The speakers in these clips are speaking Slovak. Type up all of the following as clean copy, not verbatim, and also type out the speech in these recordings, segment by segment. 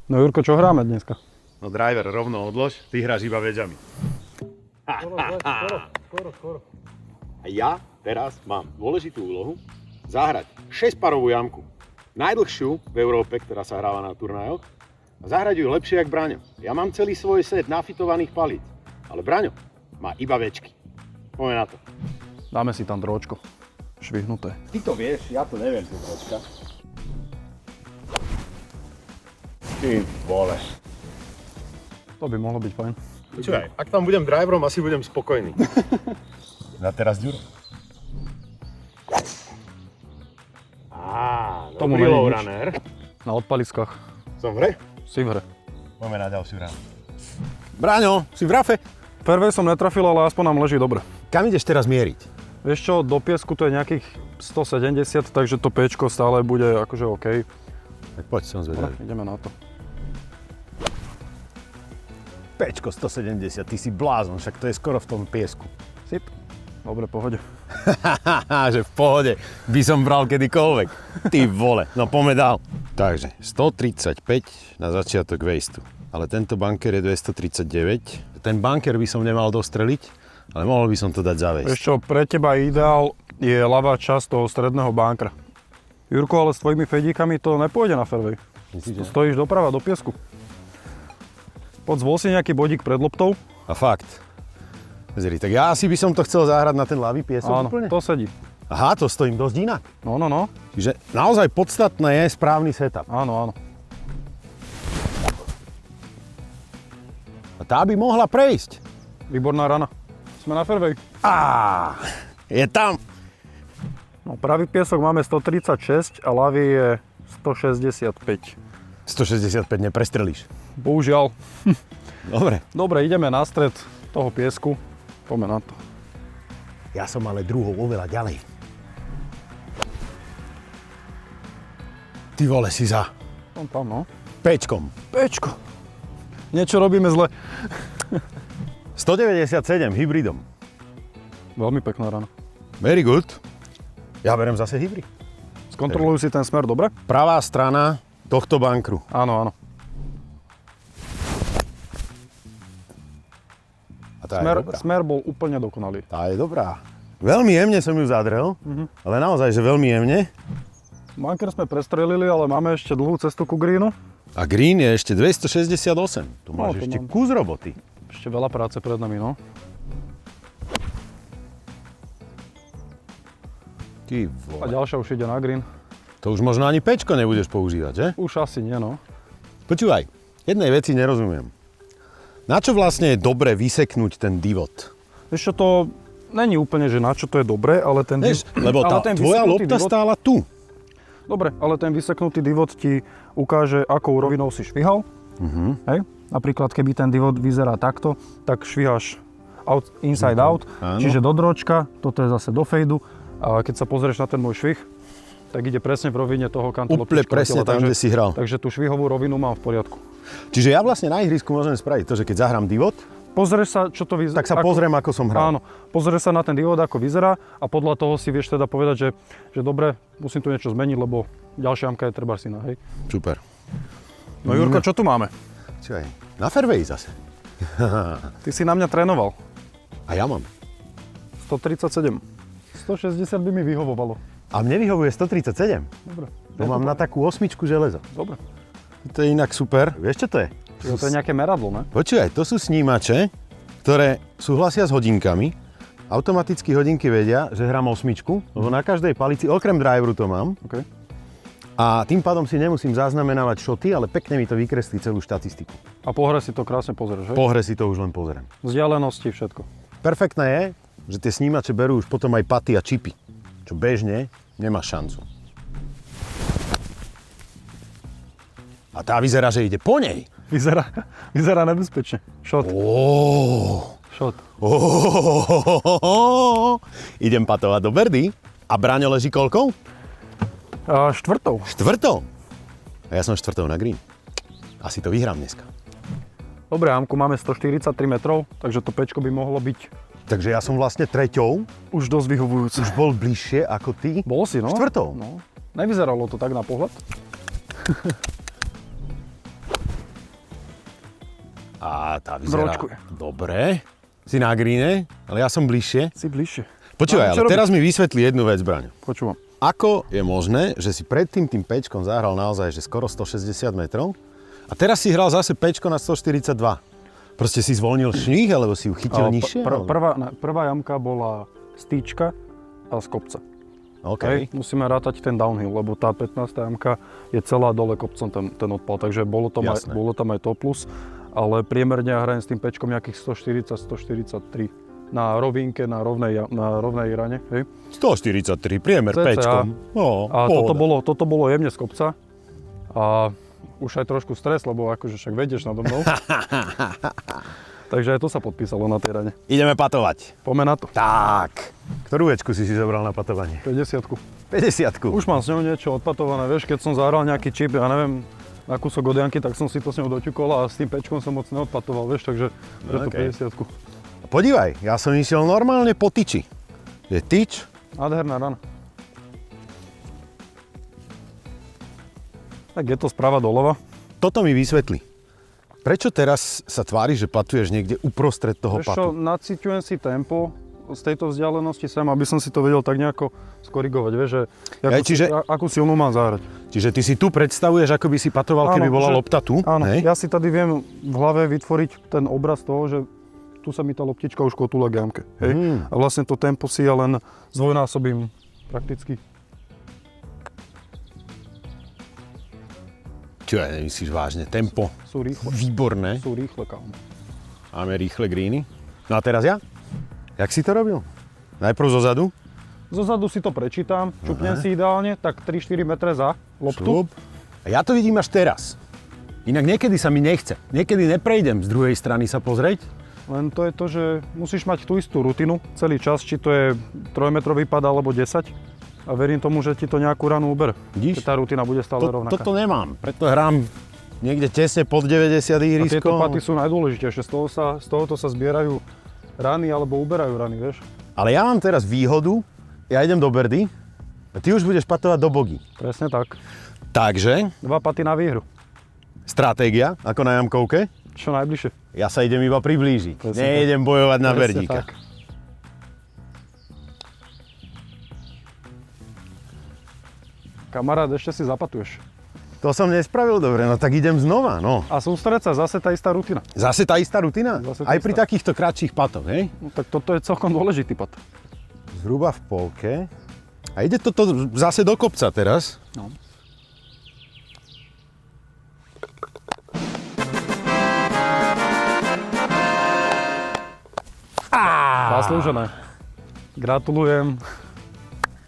No Jurko, čo hráme dneska? No driver, rovno odlož, ty hráš iba väďami. Skoro. A ja teraz mám dôležitú úlohu zahrať 6-parovú jamku. Najdlhšiu v Európe, ktorá sa hráva na turnajoch. A zahrať ju lepšie jak Braňo. Ja mám celý svoj set nafitovaných palíc. Ale Braňo má iba väčky. Poďme na to. Dáme si tam dročko. Švihnuté. Ty to vieš, ja to neviem, tu tročka. Ty vole. To by mohlo byť fajn. Počúvaj, ak tam budem driverom, asi budem spokojný. A teraz Ďuro. Tomu dobrý není low nič. runner. Na odpaliskách. Som v hre? Si v hre. Poďme na ďalšiu ránu. Braňo, si v rafe? Fairway som netrafil, ale aspoň nám leží dobre. Kam ideš teraz mieriť? Vieš čo, do piesku to je nejakých 170, takže to Pčko stále bude akože OK. Tak poď, som zvedavý. Ideme na to. Pčko 170, ty si blázon, však to je skoro v tom piesku. Sip. Dobre, pohode. Haha, že v pohode by som bral kedykoľvek. Ty vole, no poďme dál. Takže 135 na začiatok wasteu. Ale tento bunker je 239. Ten bunker by som nemal dostreliť, ale mohol by som to dať za waste. Vieš čo, pre teba ideál je ľavá časť toho stredného bunkera. Jurko, ale s tvojimi fedíkami to nepôjde na fairway. Stojíš doprava do piesku. Poď zvol si nejaký bodík pred loptou. A fakt. Zri, tak ja asi by som to chcel zahrať na ten ľavý piesok Áno, úplne. to sedí. Aha, to stojím dosť inak. No. Čiže naozaj podstatné je správny setup. Áno. A tá by mohla prejsť. Výborná rana. Sme na fairway. Je tam. No, pravý piesok máme 136 a ľavý je 165. 165 neprestrelíš. Bohužiaľ. Dobre. Dobre, ideme na stred toho piesku. Poďme na to. Ja som ale druhou oveľa ďalej. Ty vole, si za Tam, no. Pčkom. Pečko. Niečo robíme zle. 197 hybridom. Veľmi pekná rana. Very good. Ja berem zase hybrid. Skontrolujú si ten smer dobre? Pravá strana tohto bunkru. Áno. A tá je dobrá. Smer bol úplne dokonalý. Tá je dobrá. Veľmi jemne som ju zadrel, ale naozaj, že veľmi jemne. Bunker sme prestrelili, ale máme ešte dlhú cestu ku greenu. A green je ešte 268. Tu máš to ešte mám. kus roboty. Ešte veľa práce pred nami, no. Ty A vole. ďalšia už ide na green. To už možno ani Pčko nebudeš používať, že? Už asi nie, no. Počúvaj, jednej veci nerozumiem. Na čo vlastne je dobre vyseknúť ten divot? Vieš čo, to není úplne, že na čo to je dobré, ale ten... Vieš, lebo tá ten tvoja vyseknutý lopta divot- stála tu. Dobre, ale ten vyseknutý divot ti ukáže, akou rovinou si švihal. Hej? Napríklad, keby ten divot vyzerá takto, tak švihaš inside out, Áno. čiže do dročka, toto je zase do fejdu. A keď sa pozrieš na ten môj švih, tak ide presne v rovine toho kantu Úplne loptičkového presne tela, tam, kde si hral. Takže tú švihovú rovinu mám v poriadku. Čiže ja vlastne na ihrisku môžem spraviť to, že keď zahrám divot, Pozrieš sa, čo to vyzerá. tak sa pozriem, ako som hral. Áno, pozrieš sa na ten divot, ako vyzerá a podľa toho si vieš teda povedať, že dobre, musím tu niečo zmeniť, lebo ďalšia jamka je treba syna, hej. Super. No Jurko, čo tu máme? Čakaj, na fairway zase. Ty si na mňa trénoval. A ja mám. 137. 160 by mi vyhovovalo. A mne vyhovuje 137. Dobre. To mám na takú osmičku železa. Dobre. To je inak super. Vieš, čo to je? To je nejaké meradlo, ne? Počúvaj, to sú snímače, ktoré súhlasia s hodinkami. Automaticky hodinky vedia, že hrám osmičku, lebo na každej palici, okrem driveru to mám. OK. A tým pádom si nemusím zaznamenávať šoty, ale pekne mi to vykreslí celú štatistiku. A po hre si to krásne pozrieš, hej? Po hre si to už len pozriem. Vzdialenosti, všetko. Perfektné je, že tie snímače berú už potom aj paty a čipy, čo bežne nemá šancu. A tá vyzerá, že ide po nej. Vyzerá nebezpečne. Shot. Shot. Idem patovať do Berdy. A Braňo leží koľkou? Štvrtou. Štvrtou. A ja som štvrtou na green. Asi to vyhrám dneska. Dobre, Amku, máme 143 metrov, takže to pečko by mohlo byť Takže ja som vlastne treťou. už dosť vyhovujúce. Už bol bližšie ako ty. Bol si, no? Štvrtou. No. Nevyzeralo to tak na pohľad. A tá vyzerá Bročkuje. dobre. Si na greene, ale ja som bližšie. Si bližšie. Počúvaj, ale Čo teraz mi vysvetlí jednu vec, Braňo. Počúvam. Ako je možné, že si predtým tým pečkom zahral naozaj že skoro 160 metrov a teraz si hral zase pečko na 142? Proste si zvolnil šných, alebo si ju chytil nižšie? Prvá jamka bola stýčka a z kopca. OK. Hej, musíme rátať ten downhill, lebo tá 15. jamka je celá dole kopcom ten odpal, takže bolo tam aj to plus, ale priemerne ja hrajem s tým pečkom nejakých 140-143 na rovinke, na rovnej rane. Hej. 143, priemer CCA. pečkom. No, A toto bolo jemne z kopca a už aj trošku stres, lebo akože však vedieš nado mnou. Takže aj to sa podpísalo na tej rane. Ideme patovať. Poďme na to. Tak. Ktorú večku si zobral na patovanie? 50-ku. 50-ku. Už mám s ňou niečo odpatované, vieš, keď som zahral nejaký čip, ja neviem, na kúsok od Janky, tak som si to s ňou doťukol a s tým pečkom som moc neodpatoval, vieš, takže preto 50-ku. Podívaj, ja som išiel normálne po tyči. Je tyč. Nádherná rana. Tak je to sprava doľava. Toto mi vysvetli. Prečo teraz sa tváriš, že patuješ niekde uprostred toho Vieš čo, patu? naciťujem si tempo z tejto vzdialenosti sem, aby som si to vedel tak nejako skorigovať, vieš, že akú silnú mám zahrať. Čiže ty si tu predstavuješ, ako by si patoval, keby bola lopta tu? Áno, hej? ja si tady viem v hlave vytvoriť ten obraz toho, že tu sa mi tá loptička už kotúla k jamke. Hej? A vlastne to tempo si ja len zdvojnásobím prakticky. Čo ja nemyslíš vážne? Tempo? Sú rýchle. Výborné. Sú rýchle, kámo. Máme rýchle greeny. No a teraz ja? Jak si to robil? Najprv zozadu? Zozadu si to prečítam, čupnem si ideálne, tak 3-4 metre za loptu. Šup. A ja to vidím až teraz. Inak niekedy sa mi nechce. Niekedy neprejdem z druhej strany sa pozrieť. Len to je to, že musíš mať tú istú rutinu celý čas, či to je 3-metrový pad alebo 10. A verím tomu, že ti to nejakú ranu uber. Vidíš? Že tá rutina bude stále rovnaká. Toto nemám, preto hrám niekde tesne pod 90 ihrisko. A tieto paty sú najdôležitejšie, z tohoto sa zbierajú rany alebo uberajú rany, vieš. Ale ja mám teraz výhodu, ja idem do berdy a ty už budeš patovať do bogy. Presne tak. Takže, 2 paty na výhru. stratégia, ako na jamkovke, Čo najbližšie. ja sa idem iba priblížiť. Presne Nejdem bojovať na Presne berdíka. tak. Kamarát, ešte si zapatuješ. To som nespravil dobre, no tak idem znova, no. A sústreď sa, zase tá istá rutina. Zase tá istá rutina? Zase tá Aj istá. pri takýchto kratších patoch, hej? No, tak toto je celkom dôležitý pad. Zhruba v polke. A ide toto zase do kopca teraz. No. Zaslúžené. Gratulujem.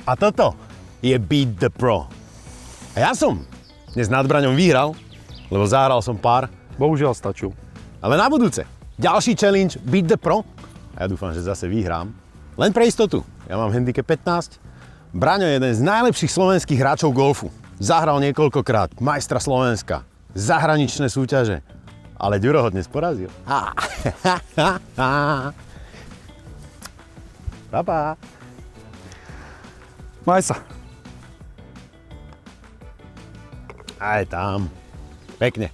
A toto je Beat the Pro. A ja som dnes nad Braňom vyhral, lebo zahral som pár. Bohužiaľ stačil. Ale na budúce. Ďalší challenge Beat the Pro. A ja dúfam, že zase vyhrám. Len pre istotu. Ja mám handicap 15. Braňo je jeden z najlepších slovenských hráčov golfu. Zahral niekoľkokrát majstra Slovenska. Zahraničné súťaže. Ale Ďuro ho dnes porazil. Pa, pa. Maj sa. Aj tam. Pekne.